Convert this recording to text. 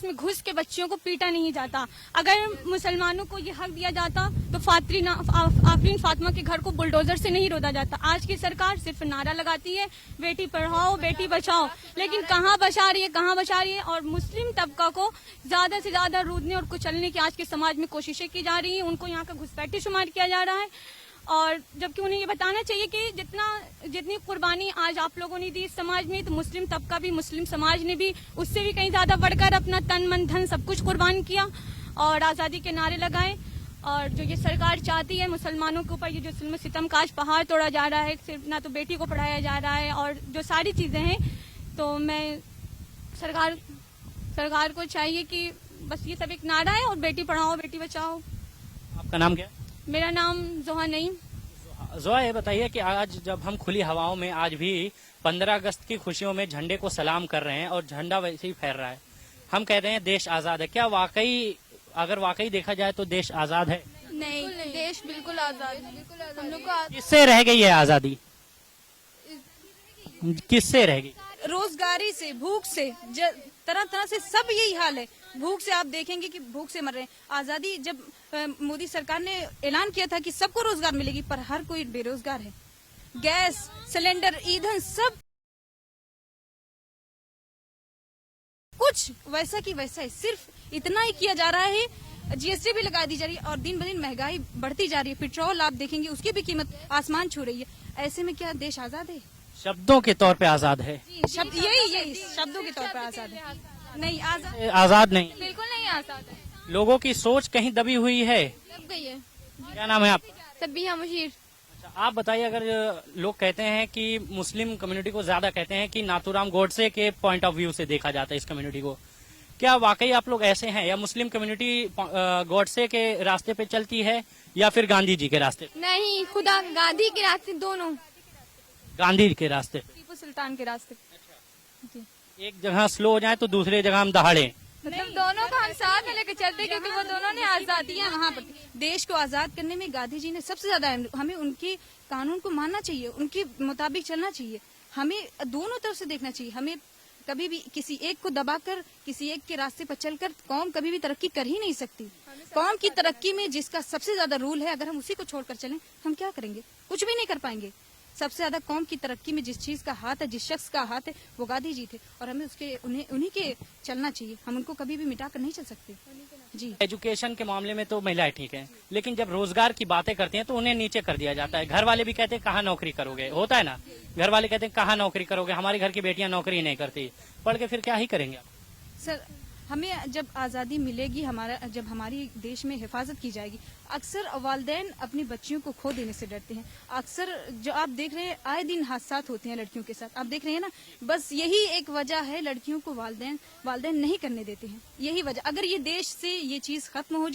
में घुस के बच्चियों को पीटा नहीं जाता। अगर मुसलमानों को ये हक दिया जाता तो आफरीन फातिमा के घर को बुलडोजर से नहीं रोदा जाता। आज की सरकार सिर्फ नारा लगाती है बेटी पढ़ाओ बेटी बचाओ, लेकिन कहाँ बचा रही है, कहाँ बचा रही है। और मुस्लिम तबका को ज्यादा से ज्यादा रूदने और कुचलने की आज के समाज में कोशिशें की जा रही है। उनको यहाँ का घुसपैठी शुमार किया जा रहा है, और जबकि उन्हें ये बताना चाहिए कि जितनी कुर्बानी आज आप लोगों ने दी इस समाज में, तो मुस्लिम तबका भी, मुस्लिम समाज ने भी उससे भी कहीं ज्यादा बढ़कर अपना तन मन धन सब कुछ कुर्बान किया और आजादी के नारे लगाए। और जो ये सरकार चाहती है मुसलमानों के ऊपर ये जो जुल्म सितम का आज पहाड़ तोड़ा जा रहा है, सिर्फ ना तो बेटी को पढ़ाया जा रहा है और जो सारी चीजें हैं, तो मैं सरकार को चाहिए कि बस ये सब एक नारा है और बेटी पढ़ाओ बेटी बचाओ। आपका नाम क्या है? मेरा नाम जोहा नईम। जोआ, ये बताइए कि आज जब हम खुली हवाओं में आज भी 15 अगस्त की खुशियों में झंडे को सलाम कर रहे हैं और झंडा वैसे ही फहर रहा है, हम कह रहे हैं देश आजाद है, क्या वाकई, अगर वाकई देखा जाए तो देश आजाद है? नहीं, देश बिल्कुल आजाद है। हम लोग को किससे रह गई है आजादी? किससे रह गई? रोजगारी से, भूख से, तरह तरह से सब यही हाल है। भूख से आप देखेंगे कि भूख से मर रहे हैं। आजादी जब मोदी सरकार ने ऐलान किया था कि सबको रोजगार मिलेगी, पर हर कोई बेरोजगार है। गैस सिलेंडर, ईंधन, सब कुछ वैसा की वैसा है। सिर्फ इतना ही किया जा रहा है, जीएसटी भी लगा दी जा रही है और दिन ब दिन महंगाई बढ़ती जा रही है। पेट्रोल आप देखेंगे उसकी भी कीमत आसमान छू रही है। ऐसे में क्या देश आजाद है? शब्दों के तौर पे आजाद है। शब्द यही शब्दों के तौर पर आजाद है। नहीं, आजाद नहीं, बिल्कुल नहीं आजाद है। लोगों की सोच कहीं दबी हुई है। दब गई है। क्या नाम है आपका? तब्बिहा मुशीर। अच्छा, आप बताइए, अगर लोग कहते हैं कि मुस्लिम कम्युनिटी को ज्यादा कहते हैं कि नाथूराम गोडसे के पॉइंट ऑफ व्यू से देखा जाता है इस कम्युनिटी को, क्या वाकई आप लोग ऐसे हैं या मुस्लिम कम्युनिटी गोडसे के रास्ते पे चलती है या फिर गांधी जी के रास्ते? नहीं, खुदा गांधी के रास्ते, दोनों। गांधी के रास्ते पे। टीपू सुल्तान के रास्ते। एक जगह स्लो हो जाए तो दूसरे जगह हम दहाड़े। मतलब दोनों को हम साथ में लेकर चलते, क्योंकि वो दोनों ने आजादियां वहाँ पर। देश को आजाद करने में गांधी जी ने सबसे ज्यादा हमें उनके कानून को मानना चाहिए, उनके मुताबिक चलना चाहिए। हमें दोनों तरफ से देखना चाहिए। हमें कभी भी किसी एक को दबाकर, किसी एक के रास्ते पर चलकर कौम कभी भी तरक्की कर ही नहीं सकती। कौम की तरक्की में जिसका सबसे ज्यादा रूल है, अगर हम उसी को छोड़कर चलें, हम क्या करेंगे? कुछ भी नहीं कर पाएंगे। सबसे ज्यादा कौम की तरक्की में जिस चीज का हाथ है, जिस शख्स का हाथ है, वो गांधी जी थे और हमें उन्हीं के चलना चाहिए। हम उनको कभी भी मिटा कर नहीं चल सकते। जी, एजुकेशन के मामले में तो महिलाएं ठीक हैं, लेकिन जब रोजगार की बातें करती हैं तो उन्हें नीचे कर दिया जाता है। घर वाले भी कहते हैं कहाँ नौकरी करोगे, होता है ना, घर वाले कहते हैं कहाँ नौकरी करोगे, हमारे घर की बेटियां नौकरी नहीं करती, पढ़ के फिर क्या ही करेंगे आप? सर, हमें जब आज़ादी मिलेगी, जब हमारी देश में हिफाजत की जाएगी, अक्सर वालिदैन अपनी बच्चियों को खो देने से डरते हैं। अक्सर जो आप देख रहे हैं, आए दिन हादसा होते हैं लड़कियों के साथ, आप देख रहे हैं ना। बस यही एक वजह है, लड़कियों को वालिदैन नहीं करने देते हैं। यही वजह, अगर ये देश से ये चीज खत्म हो जाए